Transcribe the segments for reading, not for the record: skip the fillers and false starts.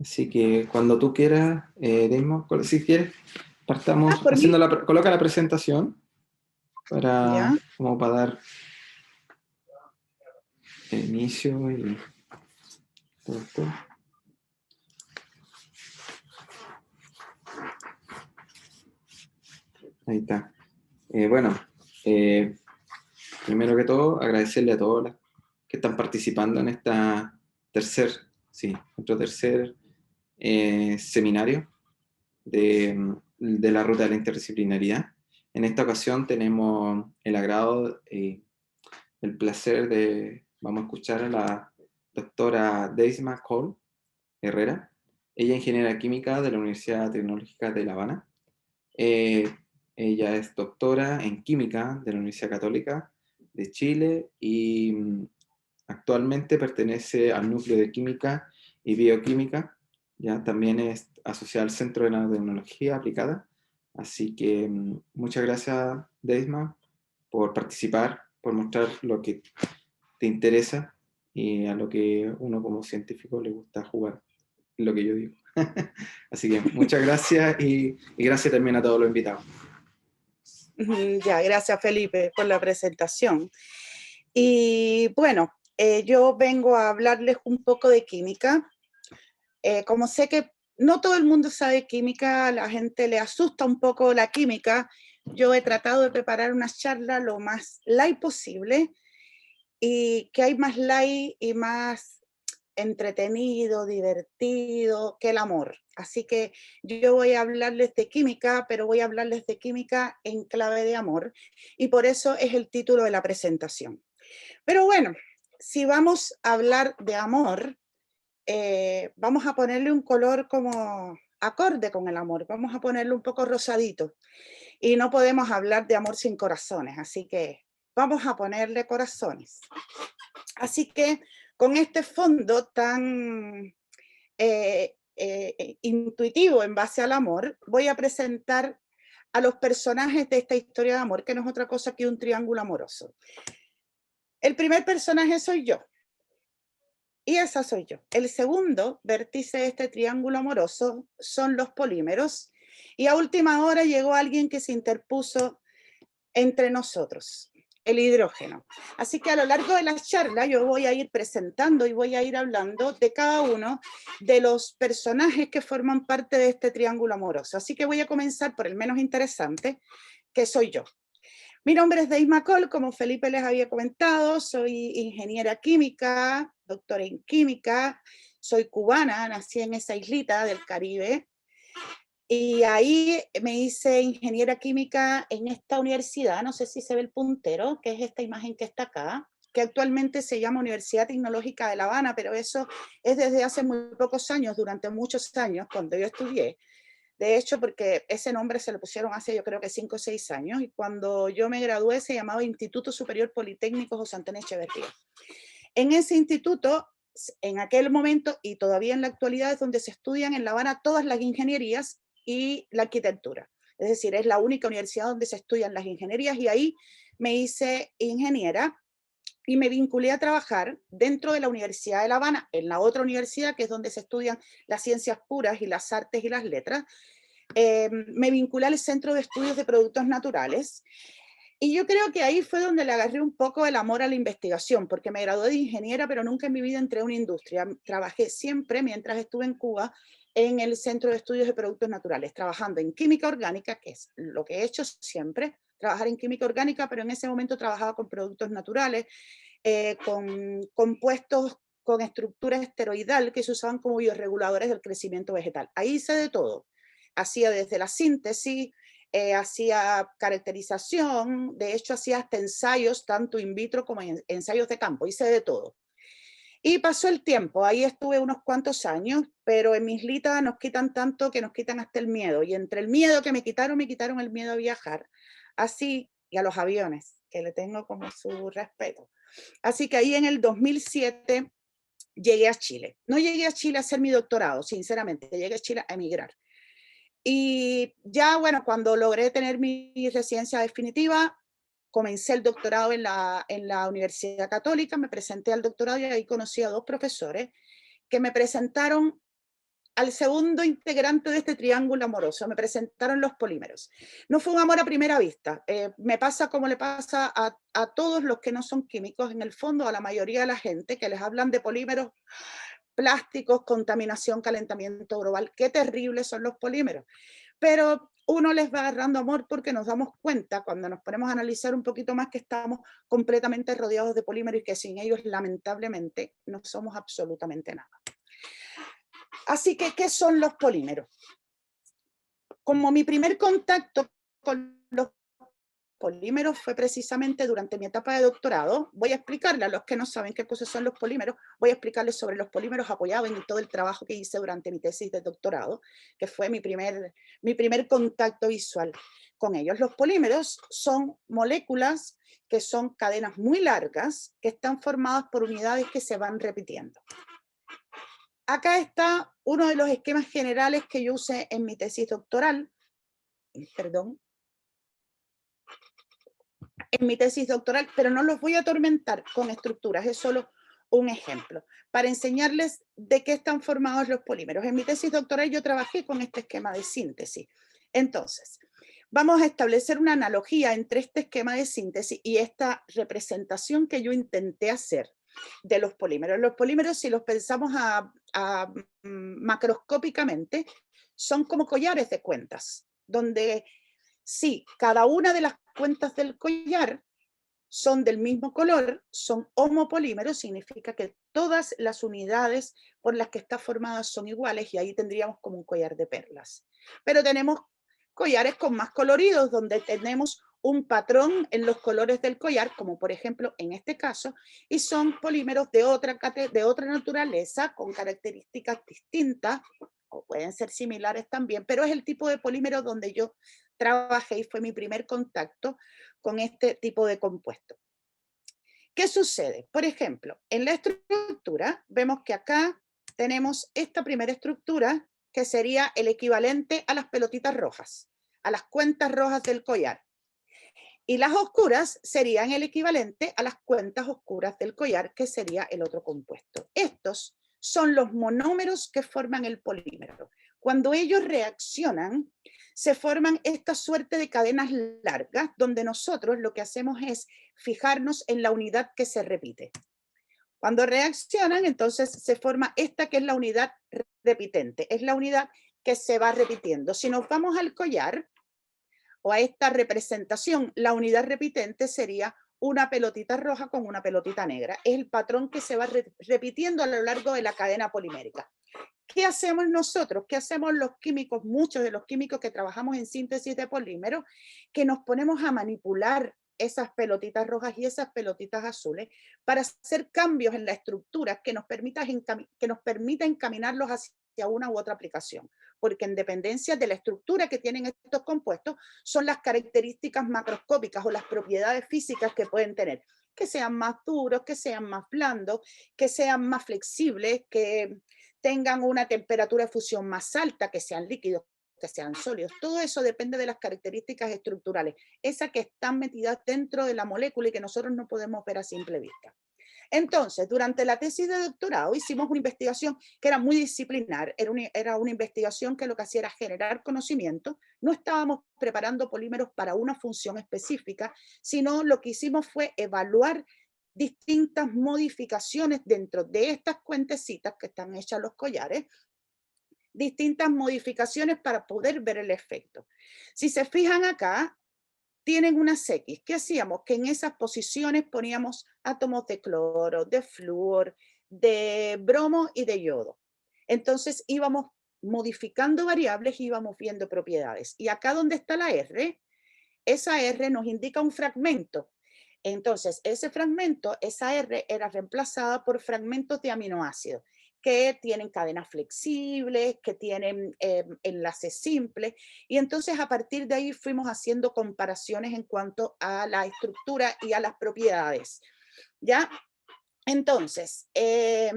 Así que cuando tú quieras, Deisma, si quieres, partamos Por haciendo mí. coloca la presentación Ya. como para dar inicio y todo esto. Ahí está. Bueno, primero que todo, agradecerle a todos los que están participando en nuestro tercer seminario de la ruta de la interdisciplinaridad. En esta ocasión tenemos el agrado y el placer vamos a escuchar a la doctora Deisma Cole Herrera. Ella es ingeniera química de la Universidad Tecnológica de La Habana. Eh, Ella es doctora en química de la Universidad Católica de Chile y actualmente pertenece al núcleo de química y bioquímica. Ya también es asociada al Centro de Nanotecnología Aplicada. Así que muchas gracias, Deisma, por participar, por mostrar lo que te interesa y a lo que uno como científico le gusta jugar, lo que yo digo. Así que muchas gracias y gracias también a todos los invitados. Ya, gracias Felipe por la presentación. Y bueno, yo vengo a hablarles un poco de química. Como sé que no todo el mundo sabe química, a la gente le asusta un poco la química, yo he tratado de preparar una charla lo más light posible y que hay más light y más entretenido, divertido que el amor. Así que yo voy a hablarles de química, pero voy a hablarles de química en clave de amor y por eso es el título de la presentación. Pero bueno, si vamos a hablar de amor, vamos a ponerle un color como acorde con el amor, vamos a ponerle un poco rosadito. Y no podemos hablar de amor sin corazones, así que vamos a ponerle corazones. Así que con este fondo tan intuitivo en base al amor, voy a presentar a los personajes de esta historia de amor, que no es otra cosa que un triángulo amoroso. El primer personaje soy yo, y esa soy yo. El segundo vértice de este triángulo amoroso son los polímeros, y a última hora llegó alguien que se interpuso entre nosotros, el hidrógeno. Así que a lo largo de la charla yo voy a ir presentando y voy a ir hablando de cada uno de los personajes que forman parte de este triángulo amoroso. Así que voy a comenzar por el menos interesante, que soy yo. Mi nombre es Deisma Cole, como Felipe les había comentado, soy ingeniera química, doctora en química, soy cubana, nací en esa islita del Caribe, y ahí me hice ingeniera química en esta universidad, no sé si se ve el puntero, que es esta imagen que está acá, que actualmente se llama Universidad Tecnológica de La Habana, pero eso es desde hace muy pocos años, durante muchos años, cuando yo estudié. De hecho, porque ese nombre se lo pusieron hace yo creo que 5 o 6 años, y cuando yo me gradué se llamaba Instituto Superior Politécnico José Antonio Echeverría. En ese instituto, en aquel momento y todavía en la actualidad, es donde se estudian en La Habana todas las ingenierías y la arquitectura. Es decir, es la única universidad donde se estudian las ingenierías, y ahí me hice ingeniera y me vinculé a trabajar dentro de la Universidad de La Habana, en la otra universidad que es donde se estudian las ciencias puras y las artes y las letras. Me vinculé al Centro de Estudios de Productos Naturales, y yo creo que ahí fue donde le agarré un poco el amor a la investigación, porque me gradué de ingeniera, pero nunca en mi vida entré a una industria. Trabajé siempre, mientras estuve en Cuba, en el Centro de Estudios de Productos Naturales, trabajando en química orgánica, que es lo que he hecho siempre, trabajar en química orgánica, pero en ese momento trabajaba con productos naturales, con compuestos con estructura esteroidal que se usaban como bioreguladores del crecimiento vegetal. Ahí hice de todo. Hacía desde la síntesis, hacía caracterización, de hecho hacía hasta ensayos, tanto in vitro como ensayos de campo, hice de todo. Y pasó el tiempo, ahí estuve unos cuantos años, pero en mi islita nos quitan tanto que nos quitan hasta el miedo, y entre el miedo que me quitaron el miedo a viajar, así, y a los aviones, que le tengo como su respeto. Así que ahí en el 2007 llegué a Chile. No llegué a Chile a hacer mi doctorado, sinceramente, llegué a Chile a emigrar. Y ya, bueno, cuando logré tener mi residencia definitiva, comencé el doctorado en la Universidad Católica, me presenté al doctorado y ahí conocí a dos profesores que me presentaron al segundo integrante de este triángulo amoroso, me presentaron los polímeros. No fue un amor a primera vista, me pasa como le pasa a todos los que no son químicos, en el fondo a la mayoría de la gente que les hablan de polímeros, plásticos, contaminación, calentamiento global, qué terribles son los polímeros. Pero uno les va agarrando amor porque nos damos cuenta, cuando nos ponemos a analizar un poquito más, que estamos completamente rodeados de polímeros y que sin ellos, lamentablemente, no somos absolutamente nada. Así que, ¿qué son los polímeros? Como mi primer contacto con los polímeros fue precisamente durante mi etapa de doctorado, voy a explicarle a los que no saben qué cosas son los polímeros, voy a explicarles sobre los polímeros apoyado en todo el trabajo que hice durante mi tesis de doctorado, que fue mi primer contacto visual con ellos. Los polímeros son moléculas que son cadenas muy largas, que están formadas por unidades que se van repitiendo. Acá está uno de los esquemas generales que yo usé en mi tesis doctoral, pero no los voy a atormentar con estructuras, es solo un ejemplo, para enseñarles de qué están formados los polímeros. En mi tesis doctoral yo trabajé con este esquema de síntesis. Entonces, vamos a establecer una analogía entre este esquema de síntesis y esta representación que yo intenté hacer de los polímeros. Los polímeros, si los pensamos macroscópicamente, son como collares de cuentas, donde sí, cada una de las cuentas del collar son del mismo color, son homopolímeros, significa que todas las unidades por las que está formada son iguales, y ahí tendríamos como un collar de perlas. Pero tenemos collares con más coloridos, donde tenemos un patrón en los colores del collar, como por ejemplo en este caso, y son polímeros de otra naturaleza, con características distintas, o pueden ser similares también, pero es el tipo de polímero donde yo trabajé y fue mi primer contacto con este tipo de compuesto. ¿Qué sucede? Por ejemplo, en la estructura vemos que acá tenemos esta primera estructura, que sería el equivalente a las pelotitas rojas, a las cuentas rojas del collar. Y las oscuras serían el equivalente a las cuentas oscuras del collar, que sería el otro compuesto. Estos son los monómeros que forman el polímero. Cuando ellos reaccionan, se forman esta suerte de cadenas largas, donde nosotros lo que hacemos es fijarnos en la unidad que se repite. Cuando reaccionan, entonces se forma esta que es la unidad repitente, es la unidad que se va repitiendo. Si nos vamos al collar, o a esta representación, la unidad repitente sería una pelotita roja con una pelotita negra. Es el patrón que se va repitiendo a lo largo de la cadena polimérica. ¿Qué hacemos nosotros? ¿Qué hacemos los químicos? Muchos de los químicos que trabajamos en síntesis de polímeros, que nos ponemos a manipular esas pelotitas rojas y esas pelotitas azules para hacer cambios en la estructura que nos permita encaminarlos hacia una u otra aplicación, porque en dependencia de la estructura que tienen estos compuestos son las características macroscópicas o las propiedades físicas que pueden tener, que sean más duros, que sean más blandos, que sean más flexibles, que tengan una temperatura de fusión más alta, que sean líquidos, que sean sólidos. Todo eso depende de las características estructurales, esas que están metidas dentro de la molécula y que nosotros no podemos ver a simple vista. Entonces, durante la tesis de doctorado hicimos una investigación que era muy disciplinar, era una investigación que lo que hacía era generar conocimiento. No estábamos preparando polímeros para una función específica, sino lo que hicimos fue evaluar distintas modificaciones dentro de estas cuentecitas que están hechas los collares, distintas modificaciones para poder ver el efecto. Si se fijan acá, tienen unas X. ¿Qué hacíamos? Que en esas posiciones poníamos átomos de cloro, de flúor, de bromo y de yodo. Entonces íbamos modificando variables y íbamos viendo propiedades. Y acá donde está la R, esa R nos indica un fragmento. Entonces, ese fragmento, esa R era reemplazada por fragmentos de aminoácidos que tienen cadenas flexibles, que tienen enlaces simples, y entonces a partir de ahí fuimos haciendo comparaciones en cuanto a la estructura y a las propiedades. ¿Ya? Entonces, ¿qué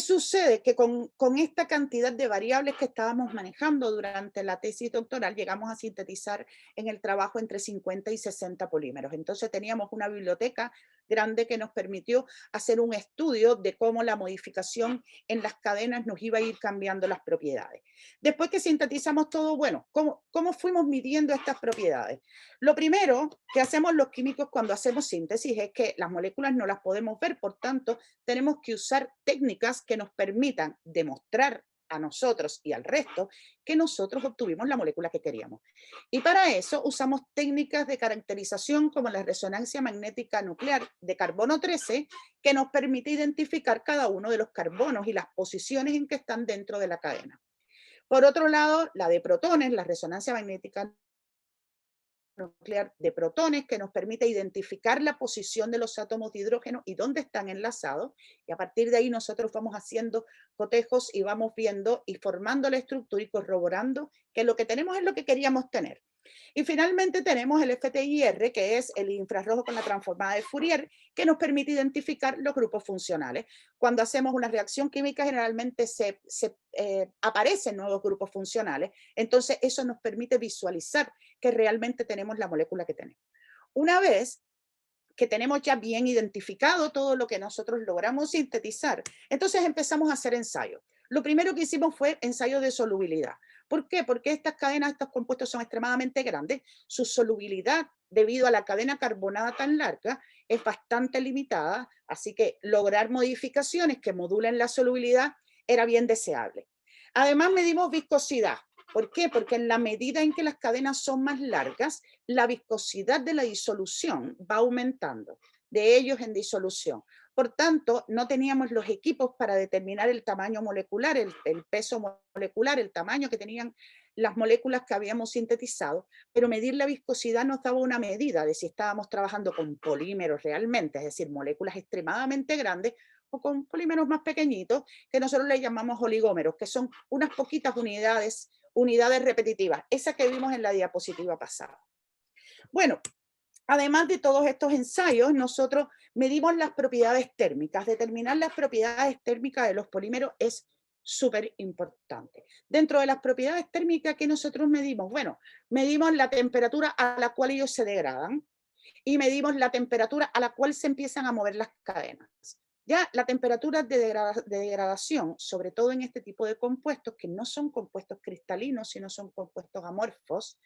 sucede? Que con esta cantidad de variables que estábamos manejando durante la tesis doctoral, llegamos a sintetizar en el trabajo entre 50 y 60 polímeros. Entonces teníamos una biblioteca grande que nos permitió hacer un estudio de cómo la modificación en las cadenas nos iba a ir cambiando las propiedades. Después que sintetizamos todo, bueno, ¿cómo fuimos midiendo estas propiedades? Lo primero que hacemos los químicos cuando hacemos síntesis es que las moléculas no las podemos ver, por tanto, tenemos que usar técnicas que nos permitan demostrar a nosotros y al resto que nosotros obtuvimos la molécula que queríamos. Y para eso usamos técnicas de caracterización como la resonancia magnética nuclear de carbono 13, que nos permite identificar cada uno de los carbonos y las posiciones en que están dentro de la cadena. Por otro lado, la de protones, la resonancia magnética nuclear de protones, que nos permite identificar la posición de los átomos de hidrógeno y dónde están enlazados, y a partir de ahí nosotros vamos haciendo cotejos y vamos viendo y formando la estructura y corroborando que lo que tenemos es lo que queríamos tener. Y finalmente tenemos el FTIR, que es el infrarrojo con la transformada de Fourier, que nos permite identificar los grupos funcionales. Cuando hacemos una reacción química, generalmente aparecen nuevos grupos funcionales, entonces eso nos permite visualizar que realmente tenemos la molécula que tenemos. Una vez que tenemos ya bien identificado todo lo que nosotros logramos sintetizar, entonces empezamos a hacer ensayos. Lo primero que hicimos fue ensayos de solubilidad. ¿Por qué? Porque estas cadenas, estos compuestos son extremadamente grandes. Su solubilidad, debido a la cadena carbonada tan larga, es bastante limitada, así que lograr modificaciones que modulen la solubilidad era bien deseable. Además, medimos viscosidad. ¿Por qué? Porque en la medida en que las cadenas son más largas, la viscosidad de la disolución va aumentando, de ellos en disolución. Por tanto, no teníamos los equipos para determinar el tamaño molecular, el peso molecular, el tamaño que tenían las moléculas que habíamos sintetizado, pero medir la viscosidad nos daba una medida de si estábamos trabajando con polímeros realmente, es decir, moléculas extremadamente grandes, o con polímeros más pequeñitos, que nosotros le llamamos oligómeros, que son unas poquitas unidades repetitivas, esa que vimos en la diapositiva pasada. Bueno, además de todos estos ensayos, nosotros medimos las propiedades térmicas. Determinar las propiedades térmicas de los polímeros es súper importante. Dentro de las propiedades térmicas que nosotros medimos, bueno, medimos la temperatura a la cual ellos se degradan y medimos la temperatura a la cual se empiezan a mover las cadenas. Ya la temperatura de degradación, sobre todo en este tipo de compuestos, que no son compuestos cristalinos, sino son compuestos amorfos,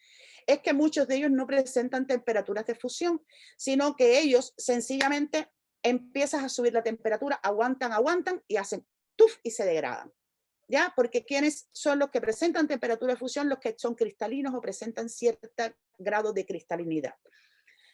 es que muchos de ellos no presentan temperaturas de fusión, sino que ellos sencillamente empiezan a subir la temperatura, aguantan y hacen tuf y se degradan. ¿Ya? Porque ¿quiénes son los que presentan temperatura de fusión? Los que son cristalinos o presentan cierto grado de cristalinidad.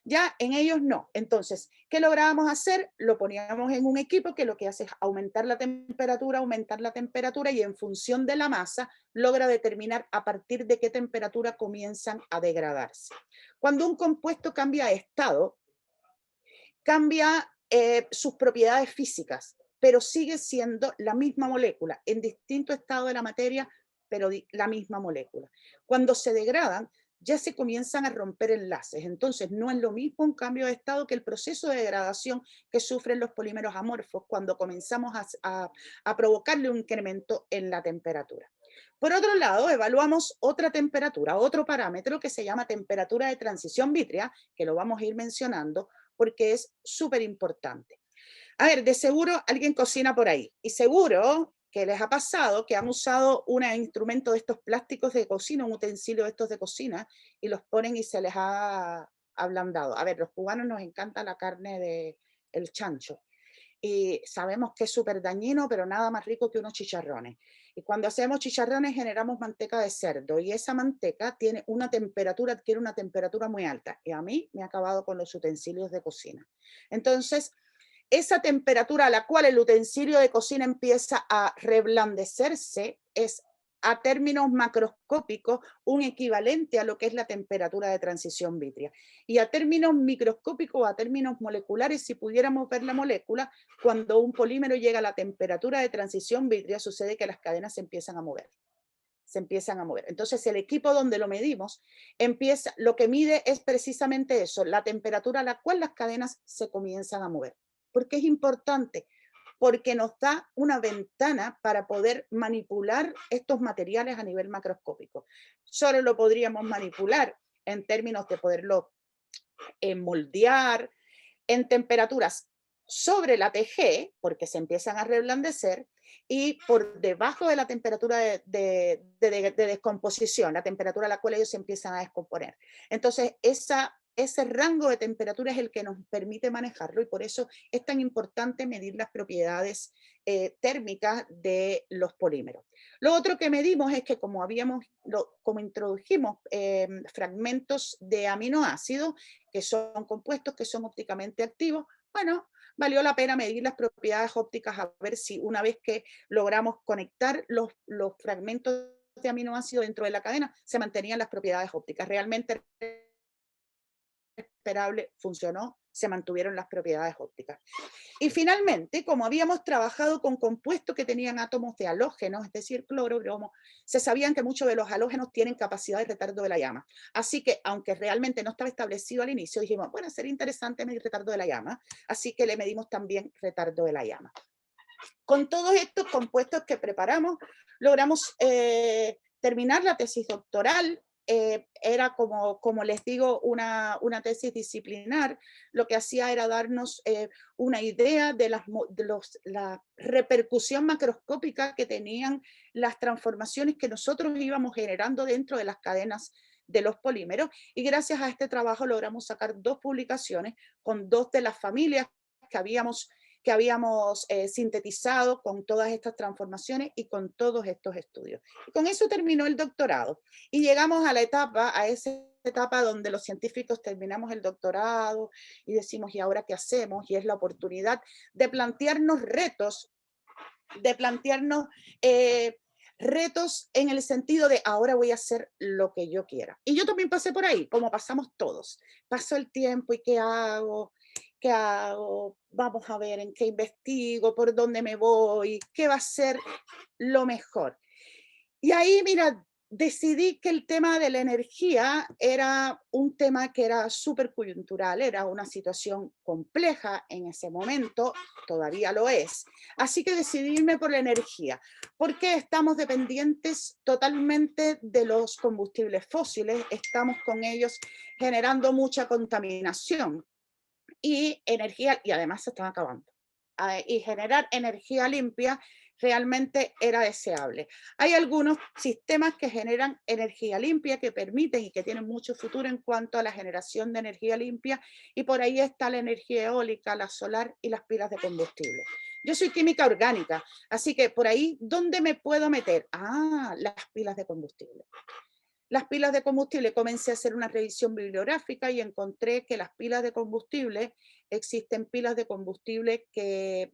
Ya en ellos no. Entonces, ¿qué lográbamos hacer? Lo poníamos en un equipo que lo que hace es aumentar la temperatura y en función de la masa logra determinar a partir de qué temperatura comienzan a degradarse. Cuando un compuesto cambia de estado, cambia sus propiedades físicas, pero sigue siendo la misma molécula, en distinto estado de la materia, pero la misma molécula. Cuando se degradan, ya se comienzan a romper enlaces. Entonces, no es lo mismo un cambio de estado que el proceso de degradación que sufren los polímeros amorfos cuando comenzamos a provocarle un incremento en la temperatura. Por otro lado, evaluamos otra temperatura, otro parámetro que se llama temperatura de transición vítrea, que lo vamos a ir mencionando porque es súper importante. A ver, de seguro alguien cocina por ahí y seguro que les ha pasado que han usado un instrumento de estos plásticos de cocina, un utensilio de estos de cocina, y los ponen y se les ha ablandado. A ver, los cubanos nos encanta la carne del chancho y sabemos que es súper dañino, pero nada más rico que unos chicharrones. Y cuando hacemos chicharrones generamos manteca de cerdo y esa manteca tiene una temperatura, adquiere una temperatura muy alta y a mí me ha acabado con los utensilios de cocina. Entonces, esa temperatura a la cual el utensilio de cocina empieza a reblandecerse es a términos macroscópicos un equivalente a lo que es la temperatura de transición vítrea. Y a términos microscópicos, a términos moleculares, si pudiéramos ver la molécula, cuando un polímero llega a la temperatura de transición vítrea, sucede que las cadenas se empiezan a mover. Entonces el equipo donde lo medimos, lo que mide es precisamente eso, la temperatura a la cual las cadenas se comienzan a mover. ¿Por qué es importante? Porque nos da una ventana para poder manipular estos materiales a nivel macroscópico. Solo lo podríamos manipular en términos de poderlo moldear, en temperaturas sobre la TG, porque se empiezan a reblandecer, y por debajo de la temperatura de descomposición, la temperatura a la cual ellos se empiezan a descomponer. Entonces, ese rango de temperatura es el que nos permite manejarlo, y por eso es tan importante medir las propiedades térmicas de los polímeros. Lo otro que medimos es que como introdujimos fragmentos de aminoácidos, que son compuestos que son ópticamente activos, bueno, valió la pena medir las propiedades ópticas a ver si una vez que logramos conectar los fragmentos de aminoácidos dentro de la cadena, se mantenían las propiedades ópticas. Realmente esperable, funcionó, se mantuvieron las propiedades ópticas. Y finalmente, como habíamos trabajado con compuestos que tenían átomos de halógenos, es decir, cloro, bromo, se sabían que muchos de los halógenos tienen capacidad de retardo de la llama. Así que, aunque realmente no estaba establecido al inicio, dijimos, bueno, sería interesante medir retardo de la llama, así que le medimos también retardo de la llama. Con todos estos compuestos que preparamos, logramos terminar la tesis doctoral. Era como les digo, una tesis disciplinar. Lo que hacía era darnos una idea de la repercusión macroscópica que tenían las transformaciones que nosotros íbamos generando dentro de las cadenas de los polímeros, y gracias a este trabajo logramos sacar 2 publicaciones con 2 de las familias que habíamos sintetizado con todas estas transformaciones y con todos estos estudios. Y con eso terminó el doctorado. Y llegamos a esa etapa donde los científicos terminamos el doctorado y decimos, ¿y ahora qué hacemos? Y es la oportunidad de plantearnos retos, retos en el sentido de ahora voy a hacer lo que yo quiera. Y yo también pasé por ahí, como pasamos todos. Pasó el tiempo y ¿qué hago? ¿Qué hago? Vamos a ver en qué investigo, por dónde me voy, qué va a ser lo mejor. Y ahí, mira, decidí que el tema de la energía era un tema que era súper coyuntural, era una situación compleja en ese momento, todavía lo es. Así que decidí irme por la energía, porque estamos dependientes totalmente de los combustibles fósiles, estamos con ellos generando mucha contaminación y energía, y además se están acabando. Y generar energía limpia realmente era deseable. Hay algunos sistemas que generan energía limpia, que permiten y que tienen mucho futuro en cuanto a la generación de energía limpia, y por ahí está la energía eólica, la solar y las pilas de combustible. Yo soy química orgánica, así que por ahí, ¿dónde me puedo meter? Las pilas de combustible. Las pilas de combustible, comencé a hacer una revisión bibliográfica y encontré que las pilas de combustible, existen pilas de combustible que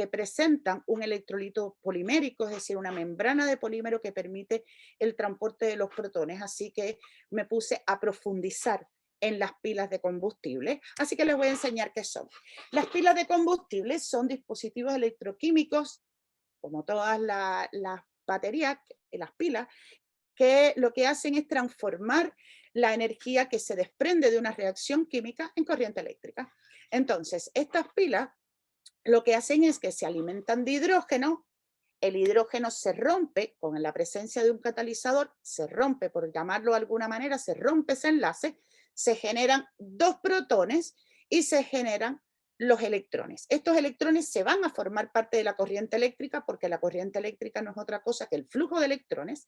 presentan un electrolito polimérico, es decir, una membrana de polímero que permite el transporte de los protones. Así que me puse a profundizar en las pilas de combustible. Así que les voy a enseñar qué son. Las pilas de combustible son dispositivos electroquímicos, como todas las baterías, las pilas, que lo que hacen es transformar la energía que se desprende de una reacción química en corriente eléctrica. Entonces, estas pilas lo que hacen es que se alimentan de hidrógeno, el hidrógeno se rompe con la presencia de un catalizador, se rompe, por llamarlo de alguna manera, se rompe ese enlace, se generan 2 protones y se generan los electrones. Estos electrones se van a formar parte de la corriente eléctrica, porque la corriente eléctrica no es otra cosa que el flujo de electrones,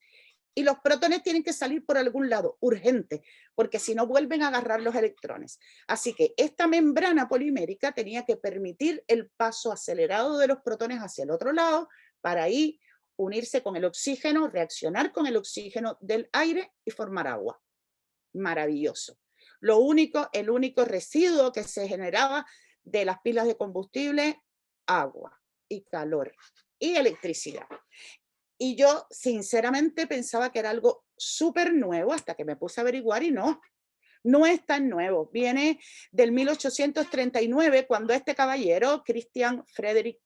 y los protones tienen que salir por algún lado, urgente, porque si no vuelven a agarrar los electrones. Así que esta membrana polimérica tenía que permitir el paso acelerado de los protones hacia el otro lado, para ahí unirse con el oxígeno, reaccionar con el oxígeno del aire y formar agua. Maravilloso. El único residuo que se generaba de las pilas de combustible, agua y calor y electricidad. Y yo sinceramente pensaba que era algo súper nuevo hasta que me puse a averiguar y no es tan nuevo. Viene del 1839, cuando este caballero, Christian Friedrich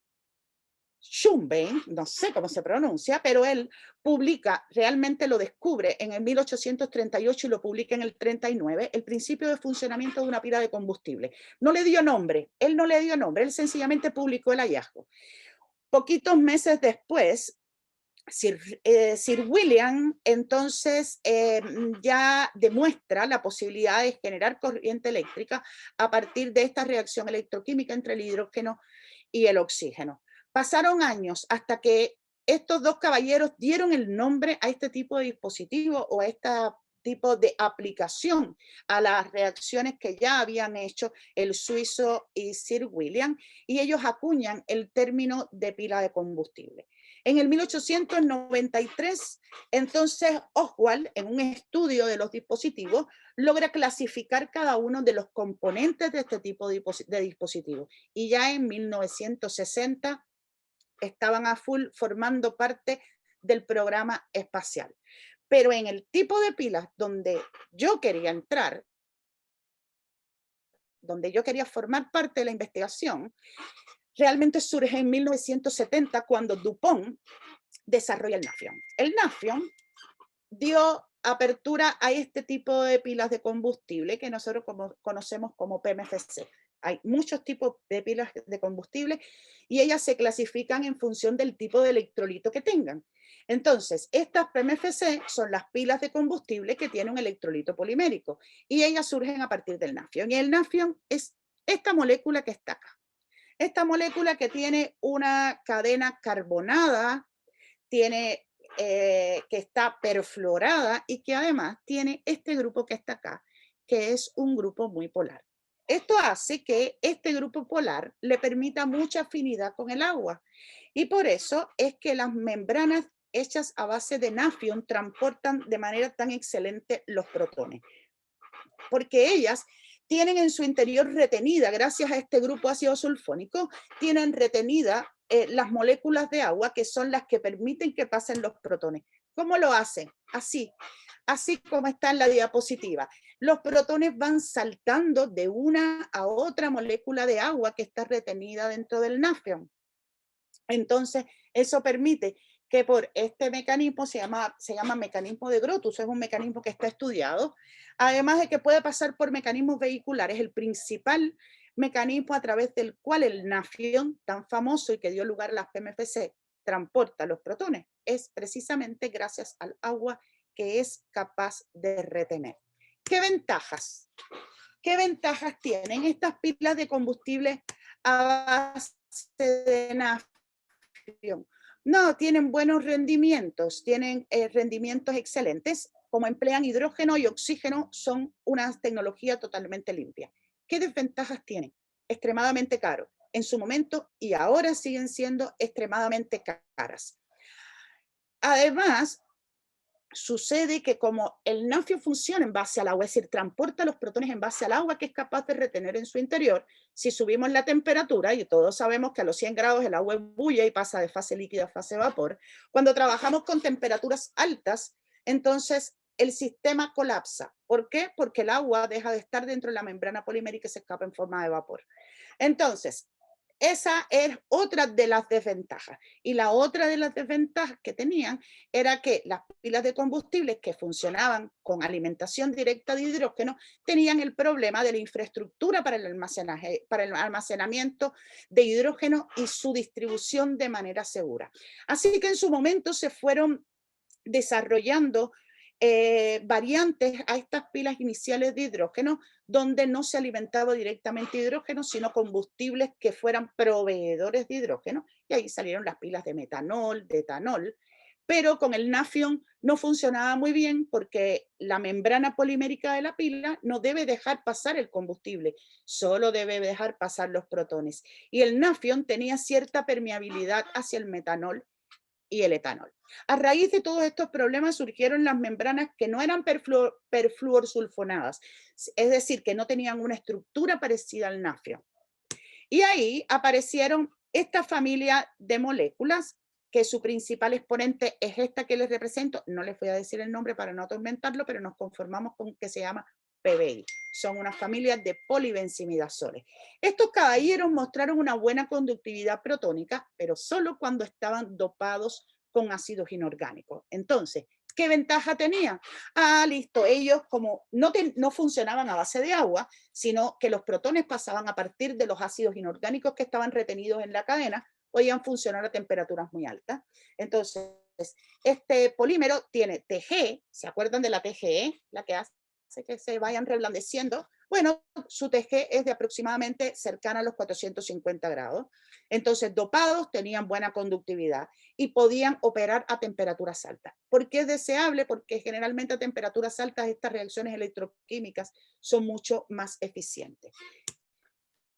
Schumbein, no sé cómo se pronuncia, pero él publica, realmente lo descubre en el 1838 y lo publica en el 39, el principio de funcionamiento de una pila de combustible. No le dio nombre, él sencillamente publicó el hallazgo. Poquitos meses después, Sir William entonces ya demuestra la posibilidad de generar corriente eléctrica a partir de esta reacción electroquímica entre el hidrógeno y el oxígeno. Pasaron años hasta que estos dos caballeros dieron el nombre a este tipo de dispositivo o a este tipo de aplicación a las reacciones que ya habían hecho el suizo y Sir William, y ellos acuñan el término de pila de combustible. En el 1893, entonces Oswald, en un estudio de los dispositivos, logra clasificar cada uno de los componentes de este tipo de dispositivos. Y ya en 1960 estaban a full formando parte del programa espacial. Pero en el tipo de pilas donde yo quería entrar, donde yo quería formar parte de la investigación, realmente surge en 1970 cuando DuPont desarrolla el Nafion. El Nafion dio apertura a este tipo de pilas de combustible que nosotros conocemos como PMFC. Hay muchos tipos de pilas de combustible y ellas se clasifican en función del tipo de electrolito que tengan. Entonces, estas PMFC son las pilas de combustible que tienen un electrolito polimérico y ellas surgen a partir del Nafion. Y el Nafion es esta molécula que está acá. Esta molécula que tiene una cadena carbonada, tiene que está perfluorada y que además tiene este grupo que está acá, que es un grupo muy polar. Esto hace que este grupo polar le permita mucha afinidad con el agua y por eso es que las membranas hechas a base de Nafion transportan de manera tan excelente los protones, porque ellas tienen en su interior retenida, gracias a este grupo ácido sulfónico, tienen retenida las moléculas de agua que son las que permiten que pasen los protones. ¿Cómo lo hacen? Así como está en la diapositiva. Los protones van saltando de una a otra molécula de agua que está retenida dentro del Nafion. Entonces, eso permite que por este mecanismo, se llama mecanismo de Grotus, es un mecanismo que está estudiado, además de que puede pasar por mecanismos vehiculares, el principal mecanismo a través del cual el Nafion, tan famoso y que dio lugar a las PMFC, transporta los protones, es precisamente gracias al agua que es capaz de retener. ¿Qué ventajas? ¿Qué ventajas tienen estas pilas de combustible a base de Nafion? No, tienen buenos rendimientos, tienen rendimientos excelentes. Como emplean hidrógeno y oxígeno, son una tecnología totalmente limpia. ¿Qué desventajas tienen? Extremadamente caros en su momento y ahora siguen siendo extremadamente caras. Además, sucede que como el Nafion funciona en base al agua, es decir, transporta los protones en base al agua que es capaz de retener en su interior, si subimos la temperatura, y todos sabemos que a los 100 grados el agua bulle y pasa de fase líquida a fase vapor, cuando trabajamos con temperaturas altas, entonces el sistema colapsa. ¿Por qué? Porque el agua deja de estar dentro de la membrana polimérica y se escapa en forma de vapor. Entonces, esa es otra de las desventajas. Y la otra de las desventajas que tenían era que las pilas de combustibles que funcionaban con alimentación directa de hidrógeno tenían el problema de la infraestructura para el almacenaje, para el almacenamiento de hidrógeno y su distribución de manera segura. Así que en su momento se fueron desarrollando variantes a estas pilas iniciales de hidrógeno donde no se alimentaba directamente hidrógeno, sino combustibles que fueran proveedores de hidrógeno, y ahí salieron las pilas de metanol, de etanol, pero con el Nafion no funcionaba muy bien porque la membrana polimérica de la pila no debe dejar pasar el combustible, solo debe dejar pasar los protones. Y el Nafion tenía cierta permeabilidad hacia el metanol y el etanol. A raíz de todos estos problemas surgieron las membranas que no eran perfluorsulfonadas, es decir, que no tenían una estructura parecida al Nafion. Y ahí aparecieron esta familia de moléculas, que su principal exponente es esta que les represento. No les voy a decir el nombre para no atormentarlo, pero nos conformamos con que se llama PBI. Son unas familias de polibenzimidazoles. Estos caballeros mostraron una buena conductividad protónica, pero solo cuando estaban dopados con ácidos inorgánicos. Entonces, ¿qué ventaja tenían? Listo, ellos como no funcionaban a base de agua, sino que los protones pasaban a partir de los ácidos inorgánicos que estaban retenidos en la cadena, podían funcionar a temperaturas muy altas. Entonces, este polímero tiene TG, ¿se acuerdan de la TGE? La que hace que se vayan reblandeciendo. Bueno, su TG es de aproximadamente cercana a los 450 grados. Entonces, dopados tenían buena conductividad y podían operar a temperaturas altas. ¿Por qué es deseable? Porque generalmente a temperaturas altas estas reacciones electroquímicas son mucho más eficientes.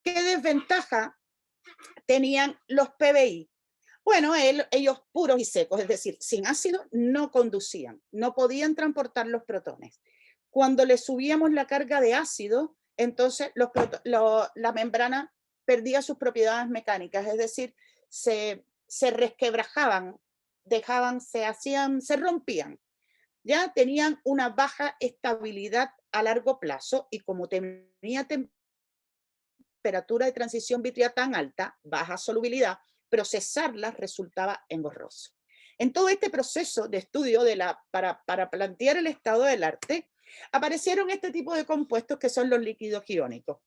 ¿Qué desventaja tenían los PBI? Bueno, ellos puros y secos, es decir, sin ácido, no conducían, no podían transportar los protones. Cuando le subíamos la carga de ácido, entonces la membrana perdía sus propiedades mecánicas, es decir, se resquebrajaban, se rompían. Ya tenían una baja estabilidad a largo plazo y como tenía temperatura de transición vitrea tan alta, baja solubilidad, procesarlas resultaba engorroso. En todo este proceso de estudio para plantear el estado del arte, aparecieron este tipo de compuestos que son los líquidos iónicos.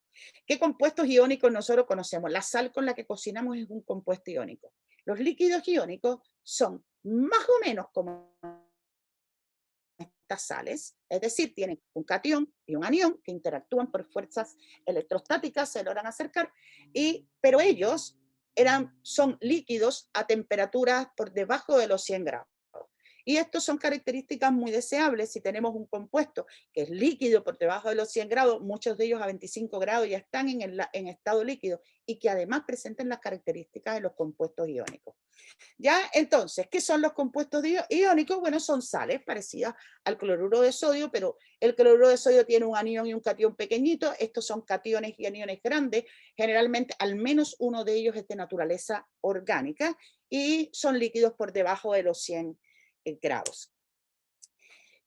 ¿Qué compuestos iónicos nosotros conocemos? La sal con la que cocinamos es un compuesto iónico. Los líquidos iónicos son más o menos como estas sales, es decir, tienen un catión y un anión que interactúan por fuerzas electrostáticas, se logran acercar, pero ellos son líquidos a temperaturas por debajo de los 100 grados. Y estos son características muy deseables si tenemos un compuesto que es líquido por debajo de los 100 grados, muchos de ellos a 25 grados ya están en estado líquido y que además presenten las características de los compuestos iónicos. ¿Ya? Entonces, ¿qué son los compuestos iónicos? Bueno, son sales parecidas al cloruro de sodio, pero el cloruro de sodio tiene un anión y un catión pequeñito. Estos son cationes y aniones grandes. Generalmente, al menos uno de ellos es de naturaleza orgánica y son líquidos por debajo de los 100 grados.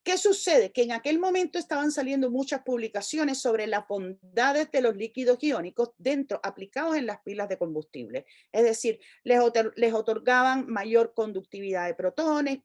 ¿Qué sucede? Que en aquel momento estaban saliendo muchas publicaciones sobre las bondades de los líquidos iónicos aplicados en las pilas de combustible. Es decir, les otorgaban mayor conductividad de protones,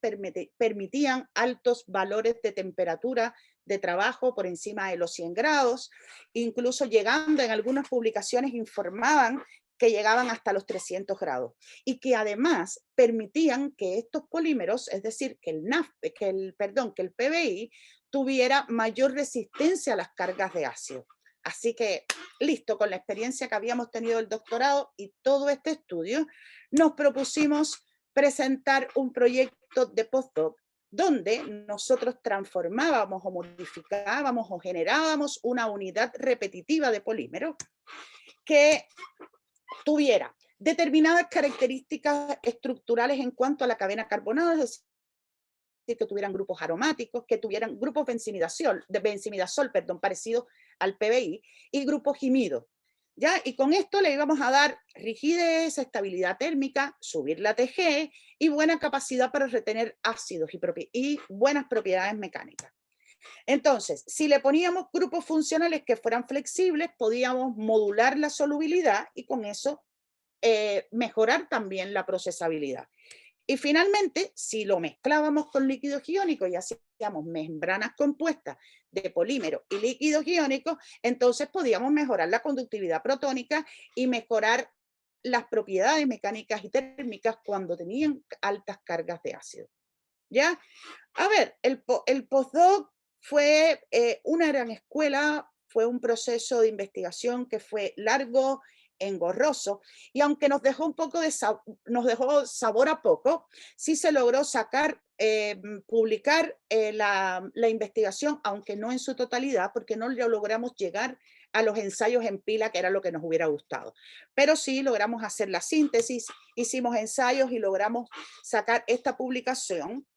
permitían altos valores de temperatura de trabajo por encima de los 100 grados, incluso llegando en algunas publicaciones informaban que llegaban hasta los 300 grados y que además permitían que estos polímeros, es decir, que el PBI tuviera mayor resistencia a las cargas de ácido. Así que, listo, con la experiencia que habíamos tenido del doctorado y todo este estudio, nos propusimos presentar un proyecto de postdoc donde nosotros transformábamos o modificábamos o generábamos una unidad repetitiva de polímero que tuviera determinadas características estructurales en cuanto a la cadena carbonada, es decir, que tuvieran grupos aromáticos, que tuvieran grupos de benzimidazol, parecidos al PBI, y grupos imidos. ¿Ya? Y con esto le íbamos a dar rigidez, estabilidad térmica, subir la TG y buena capacidad para retener ácidos y buenas propiedades mecánicas. Entonces, si le poníamos grupos funcionales que fueran flexibles, podíamos modular la solubilidad y con eso mejorar también la procesabilidad. Y finalmente, si lo mezclábamos con líquidos iónicos y hacíamos membranas compuestas de polímero y líquidos iónicos, entonces podíamos mejorar la conductividad protónica y mejorar las propiedades mecánicas y térmicas cuando tenían altas cargas de ácido. ¿Ya? A ver, el postdoc fue una gran escuela, fue un proceso de investigación que fue largo, engorroso, y aunque nos dejó un poco nos dejó sabor a poco, sí se logró publicar la investigación, aunque no en su totalidad, porque no logramos llegar a los ensayos en pila, que era lo que nos hubiera gustado. Pero sí logramos hacer la síntesis, hicimos ensayos y logramos sacar esta publicación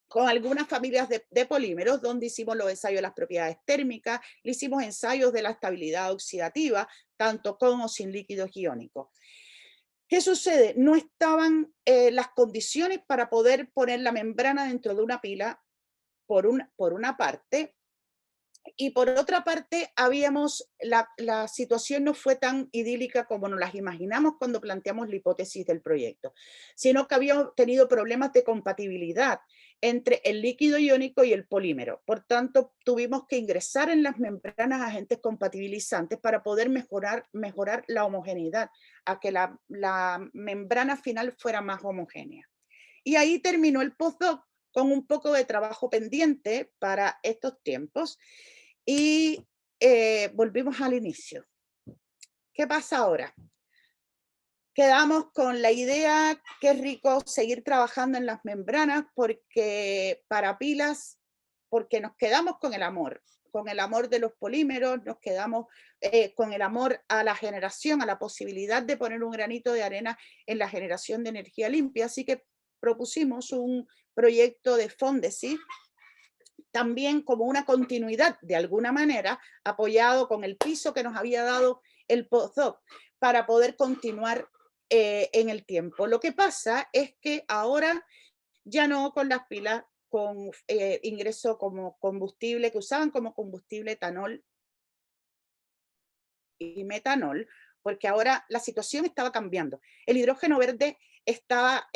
con algunas familias de polímeros, donde hicimos los ensayos de las propiedades térmicas, le hicimos ensayos de la estabilidad oxidativa, tanto con o sin líquidos iónicos. ¿Qué sucede? No estaban las condiciones para poder poner la membrana dentro de una pila, por una parte, y por otra parte, la situación no fue tan idílica como nos las imaginamos cuando planteamos la hipótesis del proyecto, sino que habíamos tenido problemas de compatibilidad entre el líquido iónico y el polímero. Por tanto, tuvimos que ingresar en las membranas agentes compatibilizantes para poder mejorar la homogeneidad, a que la membrana final fuera más homogénea. Y ahí terminó el postdoc con un poco de trabajo pendiente para estos tiempos y volvimos al inicio. ¿Qué pasa ahora? Quedamos con la idea que es rico seguir trabajando en las membranas porque para pilas, porque nos quedamos con el amor de los polímeros, nos quedamos con el amor a la generación, a la posibilidad de poner un granito de arena en la generación de energía limpia, así que propusimos un proyecto de Fondesit, también como una continuidad de alguna manera, apoyado con el piso que nos había dado el postdoc para poder continuar en el tiempo. Lo que pasa es que ahora ya no con las pilas con ingreso como combustible, que usaban como combustible etanol y metanol, porque ahora la situación estaba cambiando. El hidrógeno verde estaba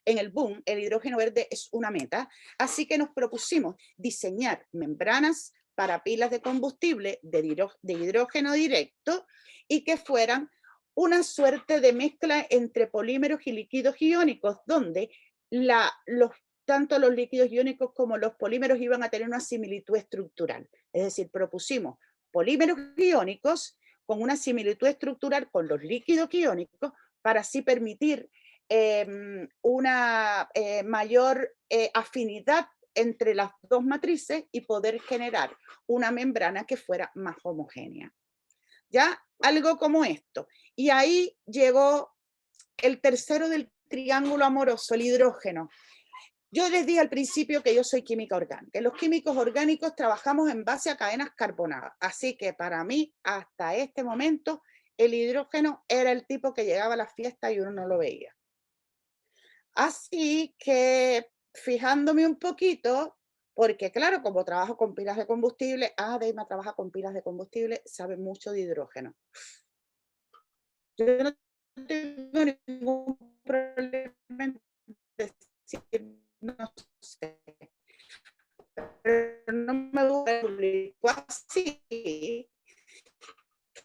en el boom, el hidrógeno verde es una meta, así que nos propusimos diseñar membranas para pilas de combustible de hidrógeno directo y que fueran una suerte de mezcla entre polímeros y líquidos iónicos, donde tanto los líquidos iónicos como los polímeros iban a tener una similitud estructural. Es decir, propusimos polímeros iónicos con una similitud estructural con los líquidos iónicos para así permitir una mayor afinidad entre las dos matrices y poder generar una membrana que fuera más homogénea. ¿Ya? Algo como esto. Y ahí llegó el tercero del triángulo amoroso, el hidrógeno. Yo les dije al principio que yo soy química orgánica. Los químicos orgánicos trabajamos en base a cadenas carbonadas. Así que para mí, hasta este momento, el hidrógeno era el tipo que llegaba a la fiesta y uno no lo veía. Así que, fijándome un poquito, porque claro, como trabajo con pilas de combustible, Deima trabaja con pilas de combustible, sabe mucho de hidrógeno. Yo no tengo ningún problema en decir, no sé, pero no me gusta así,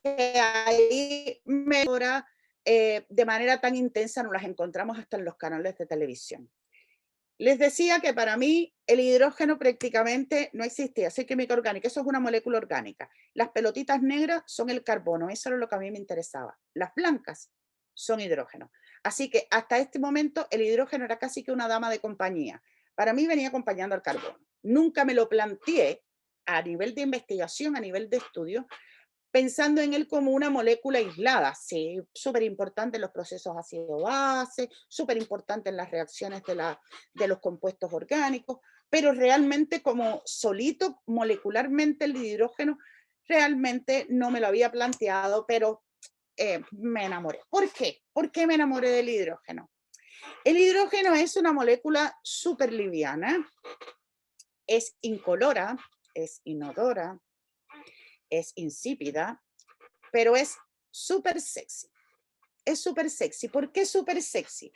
que ahí mejora de manera tan intensa, nos las encontramos hasta en los canales de televisión. Les decía que para mí el hidrógeno prácticamente no existía, soy química orgánica, eso es una molécula orgánica. Las pelotitas negras son el carbono, eso era lo que a mí me interesaba. Las blancas son hidrógeno. Así que hasta este momento el hidrógeno era casi que una dama de compañía. Para mí venía acompañando al carbono. Nunca me lo planteé a nivel de investigación, a nivel de estudio, pensando en él como una molécula aislada, sí, súper importante en los procesos ácido-base, súper importante en las reacciones de los compuestos orgánicos, pero realmente como solito, molecularmente el hidrógeno, realmente no me lo había planteado, pero me enamoré. ¿Por qué? ¿Por qué me enamoré del hidrógeno? El hidrógeno es una molécula súper liviana, es incolora, es inodora, es insípida, pero es súper sexy. Es súper sexy. ¿Por qué súper sexy?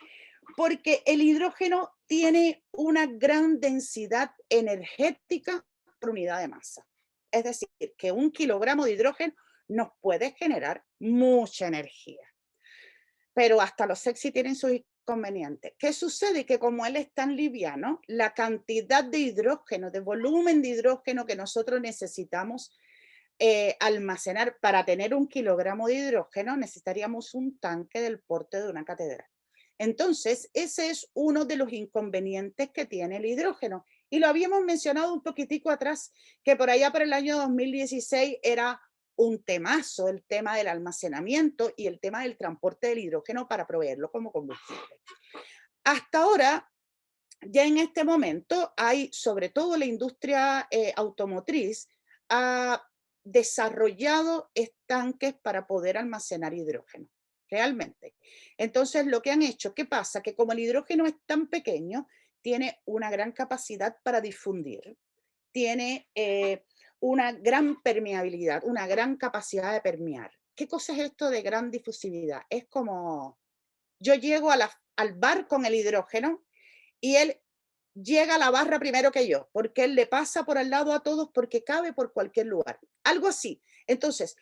Porque el hidrógeno tiene una gran densidad energética por unidad de masa. Es decir, que 1 kilogramo de hidrógeno nos puede generar mucha energía. Pero hasta los sexy tienen sus inconvenientes. ¿Qué sucede? Que como él es tan liviano, la cantidad de hidrógeno, de volumen de hidrógeno que nosotros necesitamos almacenar para tener 1 kilogramo de hidrógeno, necesitaríamos un tanque del porte de una catedral. Entonces, ese es uno de los inconvenientes que tiene el hidrógeno. Y lo habíamos mencionado un poquitico atrás, que por allá por el año 2016 era un temazo, el tema del almacenamiento y el tema del transporte del hidrógeno para proveerlo como combustible. Hasta ahora, ya en este momento, hay sobre todo la industria automotriz, ha desarrollado estanques para poder almacenar hidrógeno, realmente. Entonces, lo que han hecho, ¿qué pasa? Que como el hidrógeno es tan pequeño, tiene una gran capacidad para difundir, tiene una gran permeabilidad, una gran capacidad de permear. ¿Qué cosa es esto de gran difusividad? Es como, yo llego al bar con el hidrógeno y él llega a la barra primero que yo, porque él le pasa por al lado a todos porque cabe por cualquier lugar. Algo así. Entonces,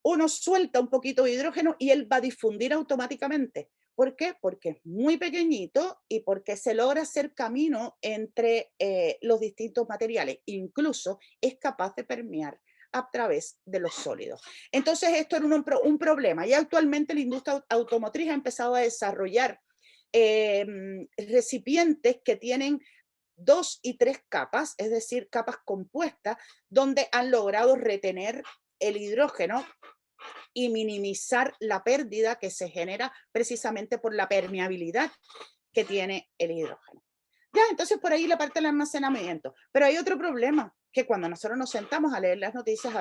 uno suelta un poquito de hidrógeno y él va a difundir automáticamente, ¿Por qué? Porque es muy pequeñito y porque se logra hacer camino entre los distintos materiales. Incluso es capaz de permear a través de los sólidos. Entonces esto era un problema y actualmente la industria automotriz ha empezado a desarrollar recipientes que tienen 2 y 3 capas, es decir, capas compuestas, donde han logrado retener el hidrógeno y minimizar la pérdida que se genera precisamente por la permeabilidad que tiene el hidrógeno. Ya, entonces por ahí la parte del almacenamiento. Pero hay otro problema, que cuando nosotros nos sentamos a leer las noticias,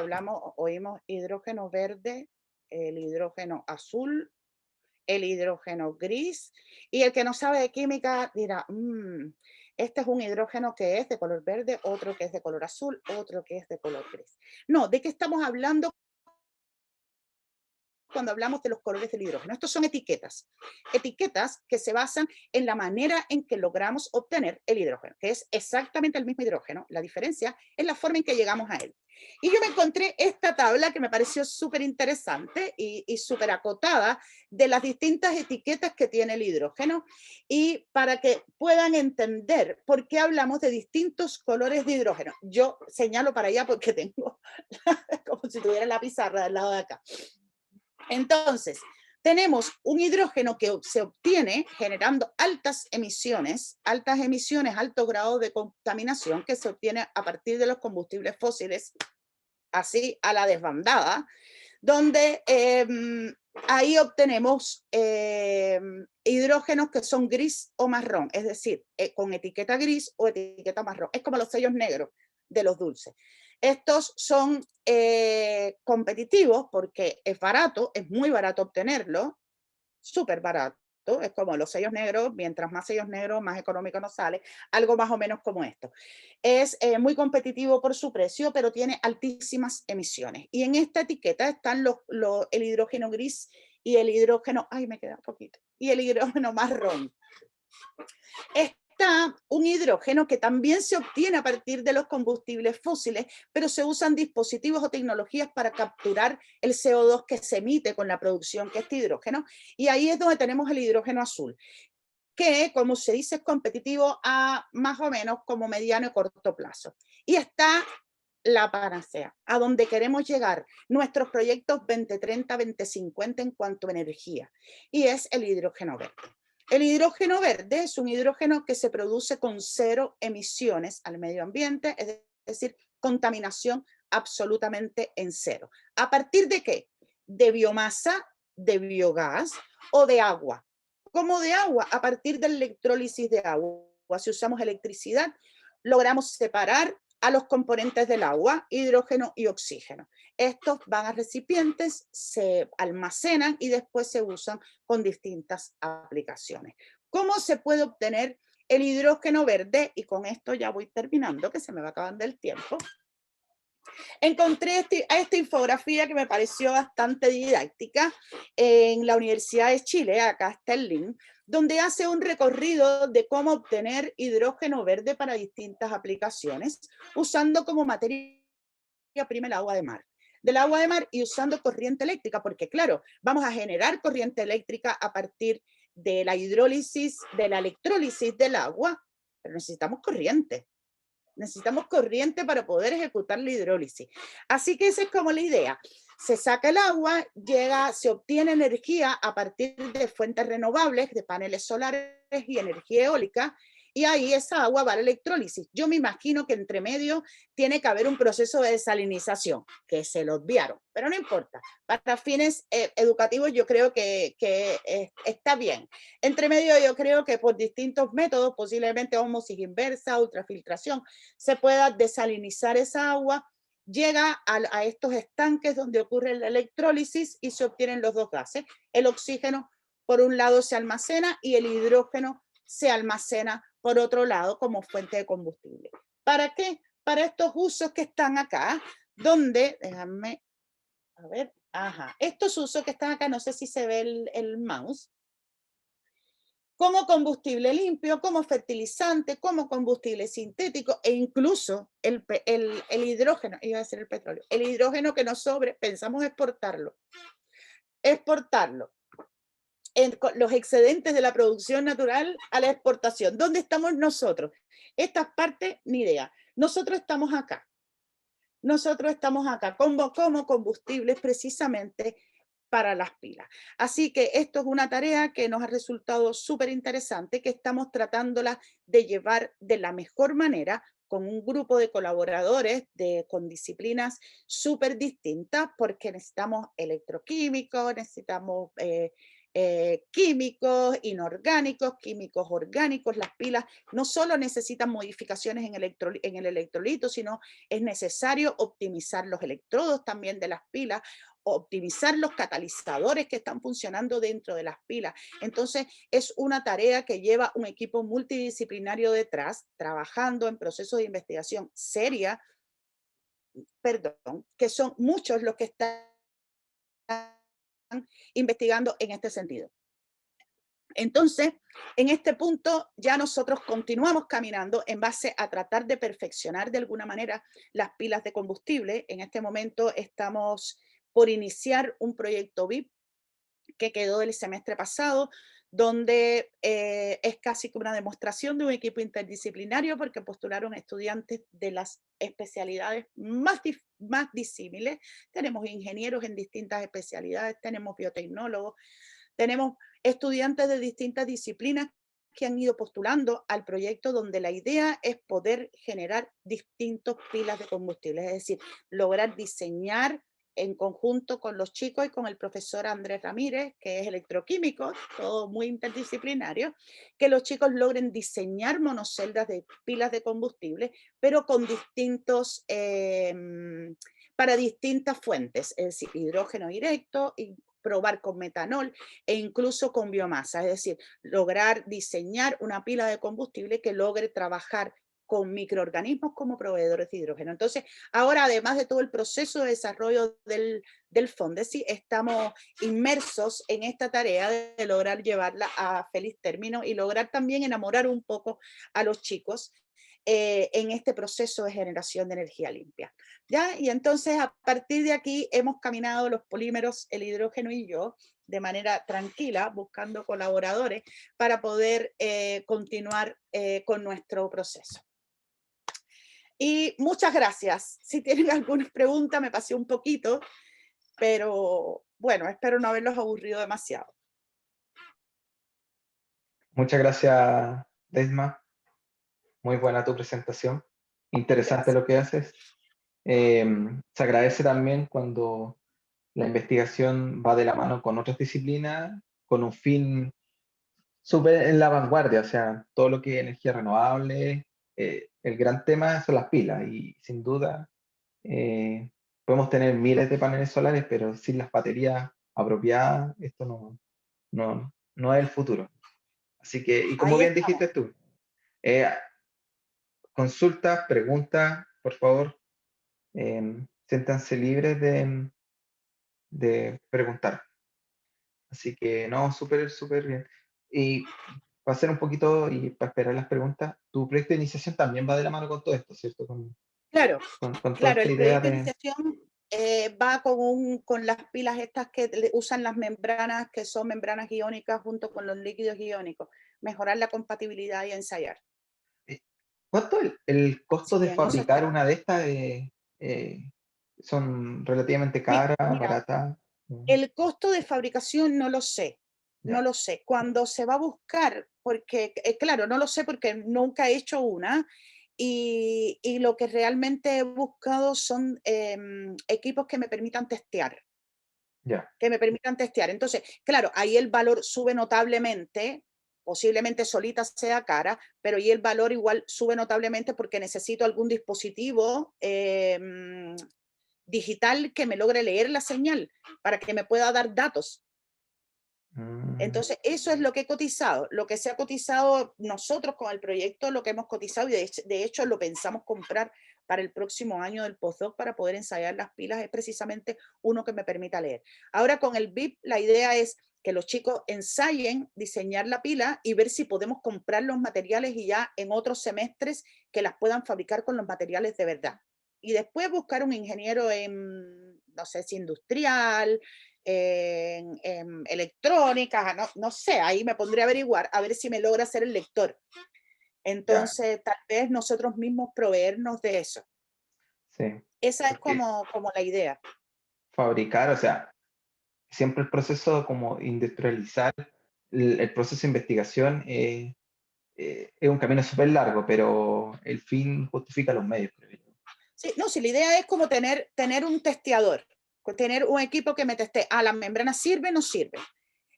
oímos hidrógeno verde, el hidrógeno azul, el hidrógeno gris, y el que no sabe de química dirá, este es un hidrógeno que es de color verde, otro que es de color azul, otro que es de color gris. No, ¿de qué estamos hablando cuando hablamos de los colores del hidrógeno? Estos son etiquetas que se basan en la manera en que logramos obtener el hidrógeno, que es exactamente el mismo hidrógeno. La diferencia es la forma en que llegamos a él. Y yo me encontré esta tabla que me pareció súper interesante y súper acotada de las distintas etiquetas que tiene el hidrógeno, y para que puedan entender por qué hablamos de distintos colores de hidrógeno. Yo señalo para allá porque tengo como si tuviera la pizarra del lado de acá. Entonces, tenemos un hidrógeno que se obtiene generando altas emisiones, alto grado de contaminación, que se obtiene a partir de los combustibles fósiles, así a la desbandada, donde ahí obtenemos hidrógenos que son gris o marrón, es decir, con etiqueta gris o etiqueta marrón. Es como los sellos negros de los dulces. Estos son competitivos porque es barato, es muy barato obtenerlo, súper barato. Es como los sellos negros, mientras más sellos negros, más económico nos sale, algo más o menos como esto. Es muy competitivo por su precio, pero tiene altísimas emisiones. Y en esta etiqueta están el hidrógeno gris y el hidrógeno, ay, me queda poquito, y el hidrógeno marrón. Está un hidrógeno que también se obtiene a partir de los combustibles fósiles, pero se usan dispositivos o tecnologías para capturar el CO2 que se emite con la producción de este hidrógeno, y ahí es donde tenemos el hidrógeno azul, que, como se dice, es competitivo a más o menos como mediano y corto plazo. Y está la panacea, a donde queremos llegar, nuestros proyectos 2030, 2050 en cuanto a energía, y es el hidrógeno verde. El hidrógeno verde es un hidrógeno que se produce con 0 emisiones al medio ambiente, es decir, contaminación absolutamente en 0. ¿A partir de qué? De biomasa, de biogás o de agua. ¿Cómo de agua? A partir de la electrólisis de agua. Si usamos electricidad, logramos separar a los componentes del agua, hidrógeno y oxígeno. Estos van a recipientes, se almacenan y después se usan con distintas aplicaciones. ¿Cómo se puede obtener el hidrógeno verde? Y con esto ya voy terminando, que se me va acabando el tiempo. Encontré esta infografía que me pareció bastante didáctica en la Universidad de Chile, acá está el link, donde hace un recorrido de cómo obtener hidrógeno verde para distintas aplicaciones, usando como materia prima el agua de mar. Del agua de mar y usando corriente eléctrica, porque claro, vamos a generar corriente eléctrica a partir de la hidrólisis, de la electrólisis del agua, pero necesitamos corriente. Necesitamos corriente para poder ejecutar la hidrólisis. Así que esa es como la idea. Se saca el agua, se obtiene energía a partir de fuentes renovables, de paneles solares y energía eólica, y ahí esa agua va a la electrólisis. Yo me imagino que entre medio tiene que haber un proceso de desalinización, que se lo obviaron, pero no importa. Para fines educativos yo creo que está bien. Entre medio yo creo que por distintos métodos, posiblemente ósmosis inversa, ultrafiltración, se pueda desalinizar esa agua, llega a estos estanques donde ocurre la electrólisis y se obtienen los dos gases. El oxígeno, por un lado, se almacena y el hidrógeno se almacena por otro lado como fuente de combustible. ¿Para qué? Para estos usos que están acá, donde, déjame, a ver, estos usos que están acá, no sé si se ve el mouse, como combustible limpio, como fertilizante, como combustible sintético e incluso el hidrógeno, iba a decir el petróleo, el hidrógeno que nos sobre, pensamos exportarlo. los excedentes de la producción natural a la exportación. ¿Dónde estamos nosotros? Estas partes, ni idea. Nosotros estamos acá. Nosotros estamos acá como combustibles precisamente para las pilas. Así que esto es una tarea que nos ha resultado súper interesante, que estamos tratándola de llevar de la mejor manera con un grupo de colaboradores con disciplinas súper distintas, porque necesitamos electroquímicos, necesitamos químicos inorgánicos, químicos orgánicos. Las pilas no solo necesitan modificaciones en el electrolito, sino es necesario optimizar los electrodos también de las pilas, optimizar los catalizadores que están funcionando dentro de las pilas. Entonces, es una tarea que lleva un equipo multidisciplinario detrás, trabajando en procesos de investigación seria, perdón, que son muchos los que están investigando en este sentido. Entonces, en este punto ya nosotros continuamos caminando en base a tratar de perfeccionar de alguna manera las pilas de combustible. En este momento estamos por iniciar un proyecto VIP que quedó del semestre pasado, donde es casi como una demostración de un equipo interdisciplinario, porque postularon estudiantes de las especialidades más disímiles. Tenemos ingenieros en distintas especialidades, tenemos biotecnólogos, tenemos estudiantes de distintas disciplinas que han ido postulando al proyecto, donde la idea es poder generar distintos pilas de combustible, es decir, lograr diseñar en conjunto con los chicos y con el profesor Andrés Ramírez, que es electroquímico, todo muy interdisciplinario, que los chicos logren diseñar monoceldas de pilas de combustible, pero con distintos, para distintas fuentes, es decir, hidrógeno directo, y probar con metanol e incluso con biomasa, es decir, lograr diseñar una pila de combustible que logre trabajar con microorganismos como proveedores de hidrógeno. Entonces, ahora, además de todo el proceso de desarrollo del FONDESI, estamos inmersos en esta tarea de lograr llevarla a feliz término y lograr también enamorar un poco a los chicos en este proceso de generación de energía limpia. ¿Ya? Y entonces, a partir de aquí, hemos caminado los polímeros, el hidrógeno y yo, de manera tranquila, buscando colaboradores para poder continuar con nuestro proceso. Y muchas gracias. Si tienen alguna pregunta, me pasé un poquito, pero bueno, espero no haberlos aburrido demasiado. Muchas gracias, Desma. Muy buena tu presentación. Interesante Gracias. lo que haces. Se agradece también cuando la investigación va de la mano con otras disciplinas, con un fin súper en la vanguardia, o sea, todo lo que es energía renovable, el gran tema son las pilas y sin duda podemos tener miles de paneles solares, pero sin las baterías apropiadas, esto no es el futuro. Así que, y como Ahí bien estamos. dijiste tú, eh, consultas, preguntas, por favor, siéntanse libres de preguntar. Así que, no, súper, súper bien. Y para hacer un poquito y para esperar las preguntas, tu proyecto de iniciación también va de la mano con todo esto, ¿cierto? Claro, Con toda claro, esta el idea proyecto de de... iniciación va con las pilas estas que usan las membranas, que son membranas iónicas junto con los líquidos iónicos, mejorar la compatibilidad y ensayar. ¿Cuánto el costo Sí, de en eso fabricar estamos. una de estas? ¿Son relativamente caras, Mira, baratas? el costo de fabricación no lo sé, no Ya, lo sé. Cuando se va a buscar, porque, claro, no lo sé porque nunca he hecho una, y lo que realmente he buscado son equipos que me permitan testear. ya. Entonces, claro, ahí el valor sube notablemente, posiblemente solita sea cara, pero ahí el valor igual sube notablemente porque necesito algún dispositivo digital que me logre leer la señal para que me pueda dar datos. Mm, Entonces, eso es lo que he cotizado. Lo que se ha cotizado nosotros con el proyecto, lo que hemos cotizado, y de hecho lo pensamos comprar para el próximo año del postdoc para poder ensayar las pilas, es precisamente uno que me permita leer. Ahora con el VIP, la idea es que los chicos ensayen diseñar la pila y ver si podemos comprar los materiales y ya en otros semestres que las puedan fabricar con los materiales de verdad. Y después buscar un ingeniero en, no sé si industrial, en electrónica, no sé, ahí me pondré a averiguar, a ver si me logra hacer el lector. Ya, Entonces, tal vez nosotros mismos proveernos de eso. sí. Esa es Porque como la idea. fabricar, o sea, siempre el proceso como industrializar, el proceso de investigación es un camino súper largo, pero el fin justifica los medios, creo yo. Sí, no, si la idea es como tener un testeador, tener un equipo que me teste, la membrana sirve, no sirve.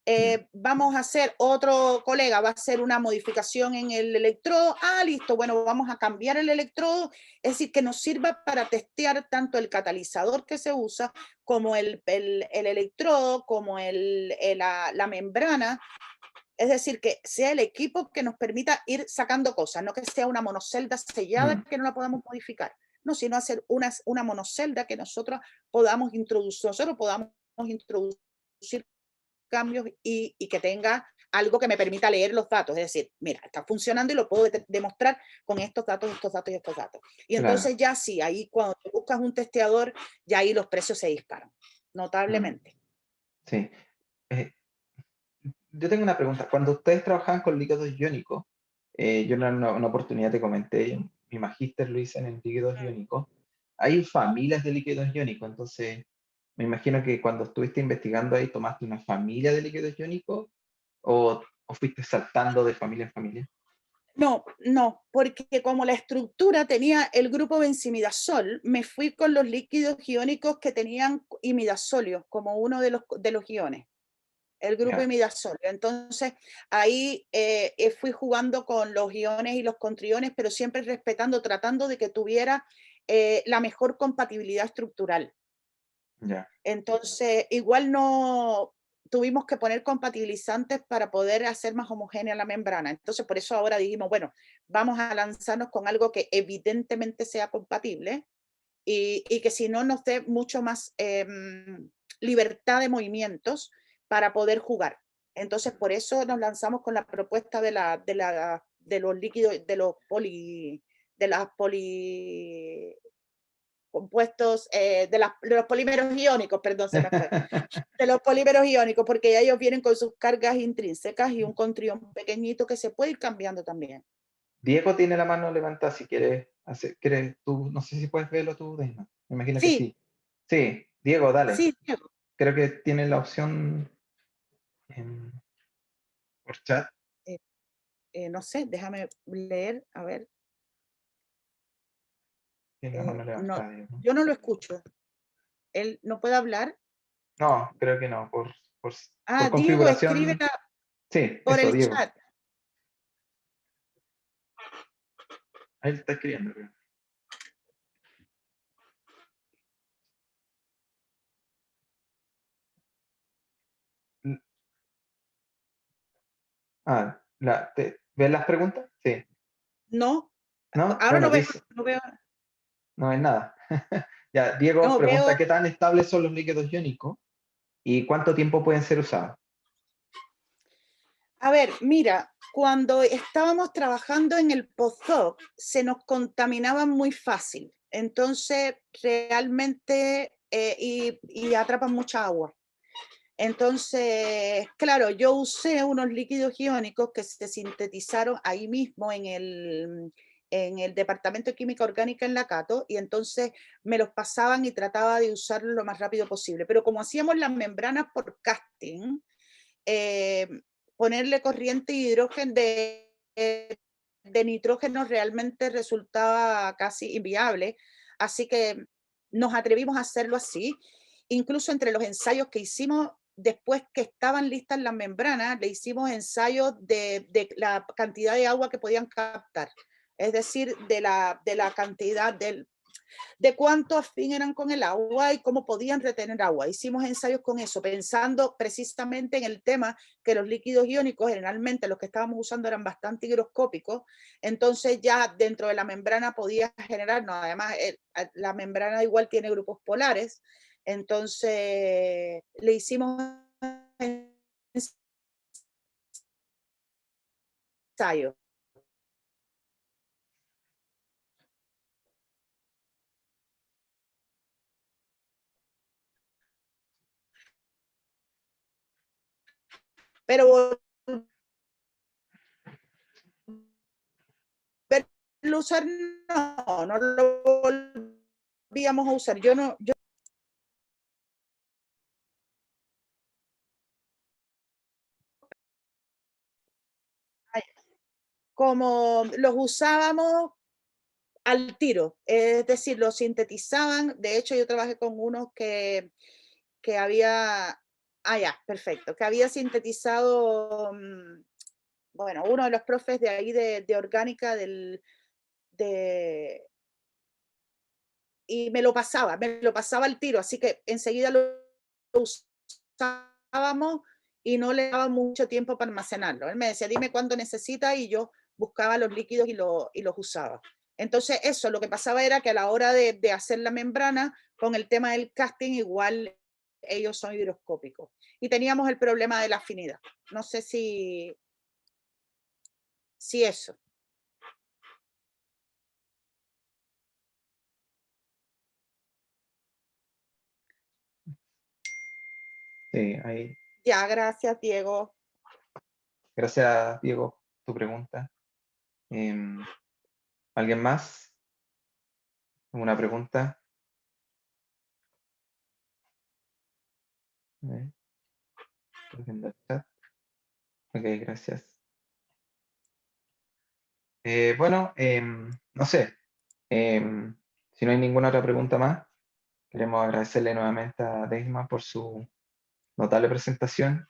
Mm, Vamos a hacer, otro colega va a hacer una modificación en el electrodo, listo, bueno, vamos a cambiar el electrodo, es decir, que nos sirva para testear tanto el catalizador que se usa, como el electrodo, como la membrana, es decir, que sea el equipo que nos permita ir sacando cosas, no que sea una monocelda sellada mm, que no la podamos modificar, no, sino hacer una monocelda que nosotros podamos introducir cambios y que tenga algo que me permita leer los datos, es decir, mira, está funcionando y lo puedo demostrar con estos datos, estos datos y estos datos. Y claro. entonces ya sí, ahí cuando te buscas un testeador, ya ahí los precios se disparan, Mm, notablemente. sí. Eh, yo tengo una pregunta. Cuando ustedes trabajaban con líquidos iónicos, yo en una oportunidad te comenté, mi magíster lo hice en líquidos iónicos. Hay familias de líquidos iónicos, entonces me imagino que cuando estuviste investigando ahí, ¿tomaste una familia de líquidos iónicos o fuiste saltando de familia en familia? No, porque como la estructura tenía el grupo benzimidazol, me fui con los líquidos iónicos que tenían imidazolio como uno de los iones, el grupo Ya, imidazolio. Entonces, ahí fui jugando con los iones y los contriones, pero siempre respetando, tratando de que tuviera la mejor compatibilidad estructural. ya. Entonces, igual no tuvimos que poner compatibilizantes para poder hacer más homogénea la membrana. Entonces, por eso ahora dijimos, bueno, vamos a lanzarnos con algo que evidentemente sea compatible y que si no nos dé mucho más libertad de movimientos para poder jugar. Entonces, por eso nos lanzamos con la propuesta de los líquidos, de las poli compuestos, de los polímeros iónicos, perdón, se me fue, de los polímeros iónicos, porque ellos vienen con sus cargas intrínsecas y un contrión pequeñito que se puede ir cambiando también. Diego tiene la mano levantada si quieres hacer, quieres tú, no sé si puedes verlo tú, Deima. Me imagino que Sí, sí. Sí, Diego, dale. sí, Diego. Creo que tiene la opción por chat. Eh, no sé, déjame leer, a ver. Tiene la mano No, levantada, Diego. yo no lo escucho. Él no puede hablar. No, creo que no. Por Diego, escribe configuración. Sí, por eso, el Diego. chat. Ahí está escribiendo, creo. ¿Ves las preguntas? Sí. No, ¿No? ahora Bueno, no veo, dice, no veo, no es nada. Ya, Diego no veo. pregunta qué tan estables son los líquidos iónicos y cuánto tiempo pueden ser usados. A ver, mira, cuando estábamos trabajando en el postdoc, se nos contaminaban muy fácil. Entonces, realmente, y atrapan mucha agua. Entonces, claro, yo usé unos líquidos iónicos que se sintetizaron ahí mismo en el Departamento de Química Orgánica en la Cato, y entonces me los pasaban y trataba de usarlos lo más rápido posible. Pero como hacíamos las membranas por casting, eh, ponerle corriente y hidrógeno de nitrógeno realmente resultaba casi inviable, así que nos atrevimos a hacerlo así. Incluso entre los ensayos que hicimos, después que estaban listas las membranas, le hicimos ensayos de la cantidad de agua que podían captar, es decir, de la cantidad de cuánto afín eran con el agua y cómo podían retener agua. Hicimos ensayos con eso, pensando precisamente en el tema que los líquidos iónicos, generalmente los que estábamos usando eran bastante higroscópicos, entonces ya dentro de la membrana podía generar, no, además la membrana igual tiene grupos polares, entonces le hicimos ensayos. pero volverlo a usar, no lo volvíamos a usar. Yo como los usábamos al tiro, es decir, los sintetizaban. De hecho, yo trabajé con unos que había, ya, perfecto, que había sintetizado, bueno, uno de los profes de ahí de orgánica y me lo pasaba al tiro, así que enseguida lo usábamos y no le daba mucho tiempo para almacenarlo. Él me decía, dime cuándo necesita, y yo buscaba los líquidos y los usaba. Entonces eso, lo que pasaba era que a la hora de hacer la membrana, con el tema del casting, igual ellos son higroscópicos. Y teníamos el problema de la afinidad. No sé si eso. Sí, ahí. Ya, gracias, Diego. Gracias, Diego, tu pregunta. ¿Alguien más? ¿Alguna pregunta? A ver, ¿alguien del chat? Ok, gracias. Bueno, no sé, si no hay ninguna otra pregunta más, queremos agradecerle nuevamente a Deisma por su notable presentación,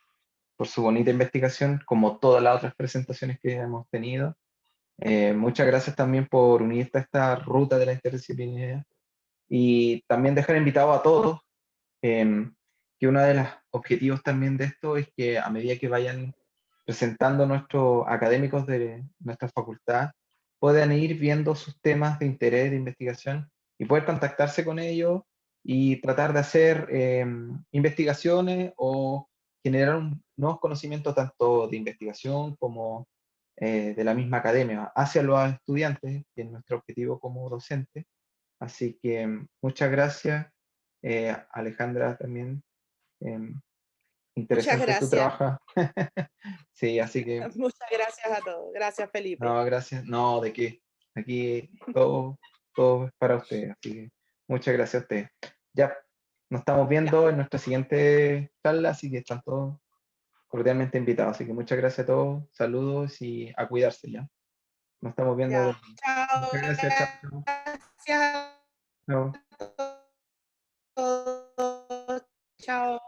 por su bonita investigación, como todas las otras presentaciones que hemos tenido. Muchas gracias también por unirte a esta ruta de la interdisciplinaridad y también dejar invitado a todos que uno de los objetivos también de esto es que a medida que vayan presentando nuestros académicos de nuestra facultad, puedan ir viendo sus temas de interés de investigación y poder contactarse con ellos y tratar de hacer investigaciones o generar nuevos conocimientos tanto de investigación como de la misma academia hacia los estudiantes, que es nuestro objetivo como docente. Así que muchas gracias, Alejandra, también. Muchas Interesante tu gracias. trabajo. Sí, así que, Muchas gracias a todos. Gracias, Felipe. no, gracias. No, de qué. Aquí todo es para ustedes. Así que muchas gracias a ustedes. Ya, nos estamos Ya, viendo en nuestra siguiente charla, así que están todos cordialmente invitados. Así que muchas gracias a todos. Saludos y a cuidarse ya. Nos estamos viendo. ya. Chao. Muchas gracias. Chao, chao. Gracias Chao. a todos. Chao.